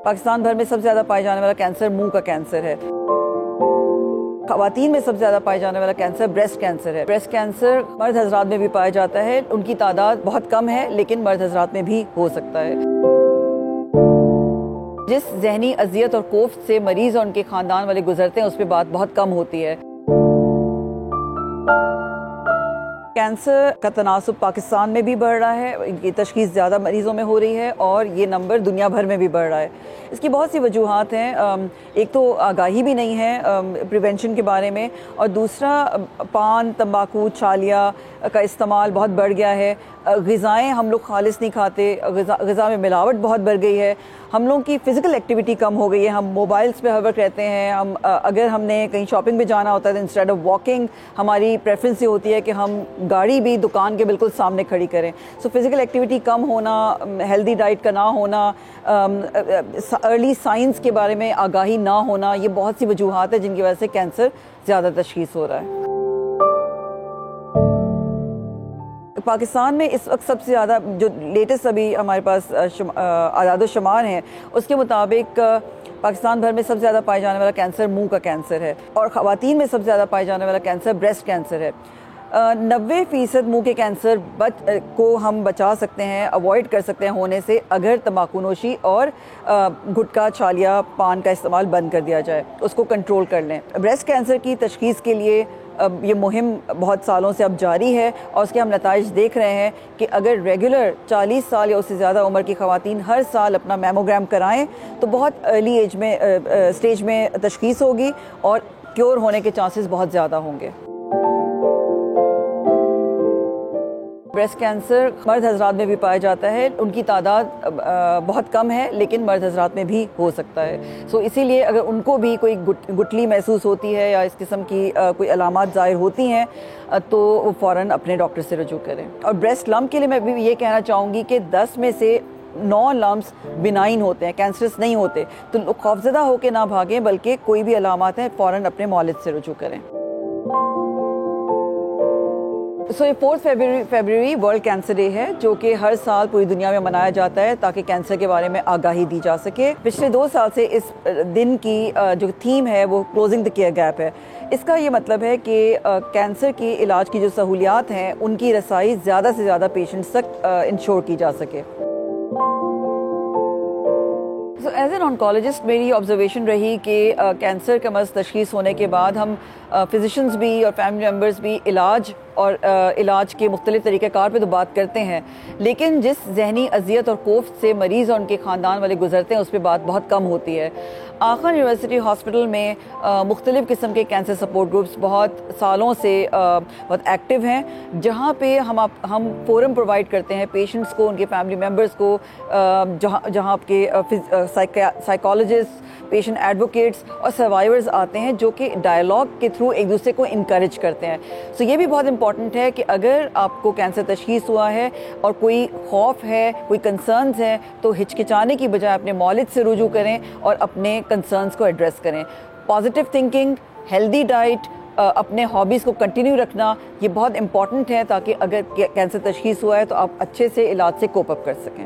پاکستان بھر میں سب سے زیادہ پائے جانے والا کینسر منہ کا کینسر ہے۔ خواتین میں سب سے زیادہ پائے جانے والا کینسر بریسٹ کینسر ہے۔ بریسٹ کینسر مرد حضرات میں بھی پایا جاتا ہے، ان کی تعداد بہت کم ہے لیکن مرد حضرات میں بھی ہو سکتا ہے۔ جس ذہنی اذیت اور کوفت سے مریض اور ان کے خاندان والے گزرتے ہیں اس پہ بات بہت کم ہوتی ہے۔ کینسر کا تناسب پاکستان میں بھی بڑھ رہا ہے، ان کی تشخیص زیادہ مریضوں میں ہو رہی ہے اور یہ نمبر دنیا بھر میں بھی بڑھ رہا ہے۔ اس کی بہت سی وجوہات ہیں، ایک تو آگاہی بھی نہیں ہے پریونشن کے بارے میں، اور دوسرا پان، تمباکو، چھالیا کا استعمال بہت بڑھ گیا ہے۔ غذائیں ہم لوگ خالص نہیں کھاتے، غذا میں ملاوٹ بہت بڑھ گئی ہے، ہم لوگوں کی فزیکل ایکٹیویٹی کم ہو گئی ہے، ہم موبائلز پہ ہر وقت رہتے ہیں، اگر ہم نے کہیں شاپنگ پہ جانا ہوتا ہے تو انسٹیڈ آف واکنگ ہماری پریفرنس یہ ہوتی ہے کہ ہم گاڑی بھی دکان کے بالکل سامنے کھڑی کریں۔ سو فزیکل ایکٹیویٹی کم ہونا، ہیلدی ڈائٹ کا نہ ہونا، ارلی سائنس کے بارے میں آگاہی نہ ہونا، یہ بہت سی وجوہات ہیں جن کی وجہ سے کینسر زیادہ تشخیص ہو رہا ہے۔ پاکستان میں اس وقت سب سے زیادہ جو لیٹسٹ ابھی ہمارے پاس اعداد و شمار ہیں اس کے مطابق پاکستان بھر میں سب سے زیادہ پائے جانے والا کینسر منہ کا کینسر ہے، اور خواتین میں سب سے زیادہ پائے جانے والا کینسر بریسٹ کینسر ہے۔ 90% منہ کے کینسر کو ہم بچا سکتے ہیں، اوائڈ کر سکتے ہیں ہونے سے، اگر تمباکو نوشی اور گٹکا، چھالیا، پان کا استعمال بند کر دیا جائے، اس کو کنٹرول کر لیں۔ بریسٹ کینسر کی تشخیص کے لیے یہ مہم بہت سالوں سے اب جاری ہے اور اس کے ہم نتائج دیکھ رہے ہیں کہ اگر ریگولر 40 سال یا اس سے زیادہ عمر کی خواتین ہر سال اپنا میموگرام کرائیں تو بہت ارلی اسٹیج میں تشخیص ہوگی اور کیور ہونے کے چانسز بہت زیادہ ہوں گے۔ بریسٹ کینسر مرد حضرات میں بھی پایا جاتا ہے، ان کی تعداد بہت کم ہے لیکن مرد حضرات میں بھی ہو سکتا ہے۔ سو اسی لیے اگر ان کو بھی کوئی گٹلی محسوس ہوتی ہے یا اس قسم کی کوئی علامات ظاہر ہوتی ہیں تو وہ فوراً اپنے ڈاکٹر سے رجوع کریں۔ اور بریسٹ لمپ کے لیے میں بھی یہ کہنا چاہوں گی کہ 10 میں سے 9 لمپس بینائن ہوتے ہیں، کینسرس نہیں ہوتے، تو خوفزدہ ہو کے نہ بھاگیں، بلکہ کوئی بھی علامات ہیں فوراً اپنے مولد سے رجوع کریں۔ یہ 4 فیبروری ورلڈ کینسر ڈے ہے جو کہ ہر سال پوری دنیا میں منایا جاتا ہے تاکہ کینسر کے بارے میں آگاہی دی جا سکے۔ پچھلے 2 سال سے اس دن کی جو تھیم ہے وہ کلوزنگ دی کیئر گیپ ہے۔ اس کا یہ مطلب ہے کہ کینسر کے علاج کی جو سہولیات ہیں ان کی رسائی زیادہ سے زیادہ پیشنٹس تک انشور کی جا سکے۔ ایز این آنکالوجسٹ میری آبزرویشن رہی کہ کینسر کا مرض تشخیص ہونے کے بعد ہم فزیشنز بھی اور فیملی ممبرز بھی علاج کے مختلف طریقہ کار پہ تو بات کرتے ہیں، لیکن جس ذہنی اذیت اور کوفت سے مریض اور ان کے خاندان والے گزرتے ہیں اس پہ بات بہت کم ہوتی ہے۔ آخر یونیورسٹی ہاسپٹل میں مختلف قسم کے کینسر سپورٹ گروپس بہت سالوں سے بہت ایکٹیو ہیں، جہاں پہ ہم فورم پرووائڈ کرتے ہیں پیشنٹس کو، ان کے فیملی ممبرس کو، جہاں آپ کے سائیکالوجسٹ، پیشنٹ ایڈوکیٹس اور سروائیورز آتے ہیں جو کہ ڈائلاگ کے تھرو ایک دوسرے کو انکریج کرتے ہیں۔ سو یہ بھی بہت امپورٹنٹ ہے کہ اگر آپ کو کینسر تشخیص ہوا ہے اور کوئی خوف ہے، کوئی کنسرنز ہیں، تو ہچکچانے کی بجائے اپنے مولد سے رجوع کریں اور اپنے کنسرنز کو ایڈریس کریں۔ پازیٹیو تھنکنگ، ہیلدی ڈائٹ، اپنے ہابیز کو کنٹینیو رکھنا، یہ بہت امپورٹنٹ ہے تاکہ اگر کینسر تشخیص ہوا ہے تو آپ اچھے سے علاج سے کوپ اپ کر سکیں۔